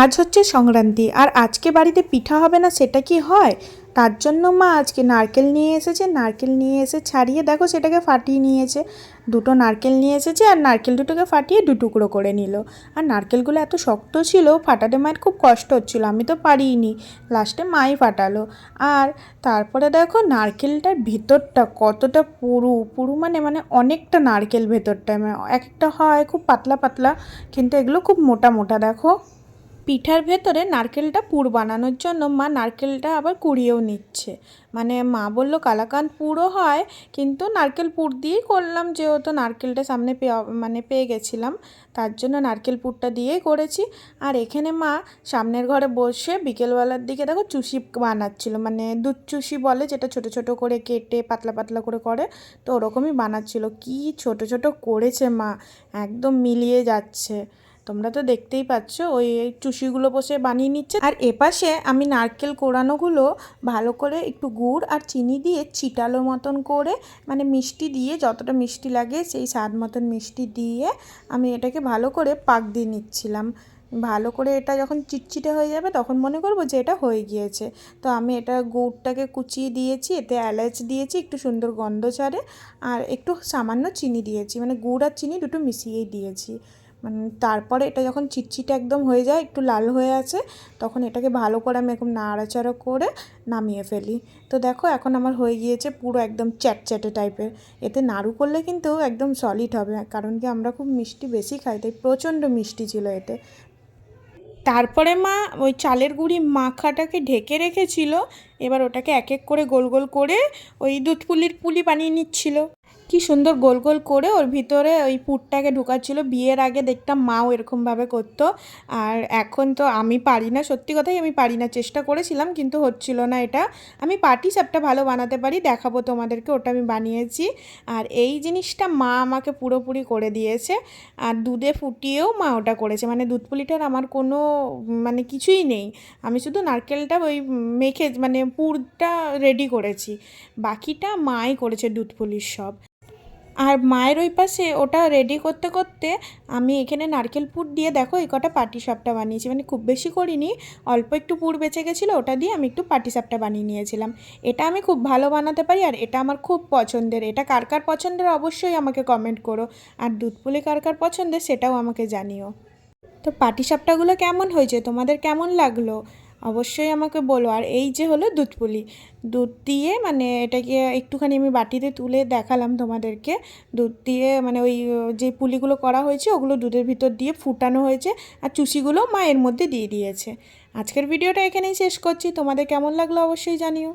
আজ হচ্ছে সংক্রান্তি আর আজকে বাড়িতে পিঠা হবে না সেটা কি হয়? তার জন্য মা আজকে নারকেল নিয়ে এসেছে। নারকেল নিয়ে এসে ছাড়িয়ে দেখো সেটাকে ফাটিয়ে নিয়েছে। দুটো নারকেল নিয়ে এসেছে আর নারকেল দুটোকে ফাটিয়ে দু টুকরো করে নিল। আর নারকেলগুলো এত শক্ত ছিল, ফাটাতে মায়ের খুব কষ্ট হচ্ছিল, আমি তো পারিনি, লাস্টে মাই ফাটালো। আর তারপরে দেখো নারকেলটার ভেতরটা কতটা পুরু পুরু, মানে মানে অনেকটা নারকেল ভেতরটায়, মানে এক একটা হয় খুব পাতলা পাতলা, কিন্তু এগুলো খুব মোটা মোটা। দেখো পিঠার ভেতরে নারকেলটা পুর বানানোর জন্য মা নারকেলটা আবার কুড়িয়েও নিচ্ছে। মানে মা বললো কালাকাঁদ পুরও হয়, কিন্তু নারকেল পুর দিয়েই করলাম, যেহেতু নারকেলটা সামনে পেয়ে গেছিলাম, তার জন্য নারকেল পুরটা দিয়েই করেছি। আর এখানে মা সামনের ঘরে বসে বিকেলবেলার দিকে দেখো চুষি বানাচ্ছিল, মানে দুধ চুষি বলে, যেটা ছোট ছোট করে কেটে পাতলা পাতলা করে করে, তো ওরকমই বানাচ্ছিল। কি ছোট ছোট করেছে মা, একদম মিলিয়ে যাচ্ছে। তোমরা তো দেখতেই পাচ্ছ ওই চুষিগুলো বসে বানিয়ে নিচ্ছে। আর এপাশে আমি নারকেল কোড়ানোগুলো ভালো করে একটু গুড় আর চিনি দিয়ে চিটালো মতন করে, মানে মিষ্টি দিয়ে, যতটা মিষ্টি লাগে সেই স্বাদ মতন মিষ্টি দিয়ে আমি এটাকে ভালো করে পাক দিয়ে নিচ্ছিলাম। ভালো করে এটা যখন চিটচিটে হয়ে যাবে তখন মনে করবো যে এটা হয়ে গিয়েছে। তো আমি এটা গুড়টাকে কুচিয়ে দিয়েছি, এতে এলাচ দিয়েছি, একটু সুন্দর গন্ধ ছাড়ে, আর একটু সামান্য চিনি দিয়েছি, মানে গুড় আর চিনি দুটো মিশিয়েই দিয়েছি। মানে তারপরে এটা যখন চিটচিটে একদম হয়ে যায়, একটু লাল হয়ে আছে, তখন এটাকে ভালো করে আমি এরকম নাড়াচাড়া করে নামিয়ে ফেলি। তো দেখো এখন আমার হয়ে গিয়েছে পুরো একদম চ্যাটচ্যাটে টাইপের। এতে নাড়ু করলে কিন্তু একদম সলিড হবে, কারণ কি আমরা খুব মিষ্টি বেশি খাই, তাই প্রচণ্ড মিষ্টি ছিল এতে। তারপরে মা ওই চালের গুঁড়ি মাখাটাকে ঢেকে রেখেছিল, এবার ওটাকে এক এক করে গোল গোল করে ওই দুধ পুলির পুলি বানিয়ে নিচ্ছিল। কি সুন্দর গোল গোল করে ওর ভিতরে ওই পুরটাকে ঢোকাচ্ছিল। বিয়ের আগে দেখতাম মাও এরকমভাবে করতো, আর এখন তো আমি পারি না, সত্যি কথাই আমি পারি না, চেষ্টা করেছিলাম কিন্তু হচ্ছিল না এটা। আমি পাটিসাপটা ভালো বানাতে পারি, দেখাবো তোমাদেরকে, ওটা আমি বানিয়েছি। আর এই জিনিসটা মা আমাকে পুরোপুরি করে দিয়েছে। আর দুধে ফুটিয়েও মা ওটা করেছে, মানে দুধ পুলিটার আমার কোনো মানে কিছুই নেই, আমি শুধু নারকেলটা ওই মেখে মানে পুরটা রেডি করেছি, বাকিটা মাই করেছে দুধ পুলির সব। আর মায়ের ওই পাশে ওটা রেডি করতে করতে আমি এখানে নারকেল পুর দিয়ে দেখো এই কটা পাটিসাপটা বানিয়েছি, মানে খুব বেশি করিনি, অল্প একটু পুর বেঁচে গেছিলো, ওটা দিয়ে আমি একটু পাটিসাপটা বানিয়ে নিয়েছিলাম। এটা আমি খুব ভালো বানাতে পারি, আর এটা আমার খুব পছন্দের। এটা কার কার পছন্দের অবশ্যই আমাকে কমেন্ট করো, আর দুধ পুলি কার কার পছন্দের সেটাও আমাকে জানিও। তো পাটিসাপটাগুলো কেমন হয়েছে, তোমাদের কেমন লাগলো অবশ্যই আমাকে বলো। আর এই যে হলো দুধ পুলি, দুধ দিয়ে মানে এটাকে একটুখানি আমি বাটিতে তুলে দেখালাম তোমাদেরকে। দুধ দিয়ে মানে ওই যে পুলিগুলো করা হয়েছে ওগুলো দুধের ভিতর দিয়ে ফুটানো হয়েছে, আর চুষিগুলো মা এর মধ্যে দিয়ে দিয়েছে। আজকের ভিডিওটা এখানেই শেষ করছি, তোমাদের কেমন লাগলো অবশ্যই জানিও।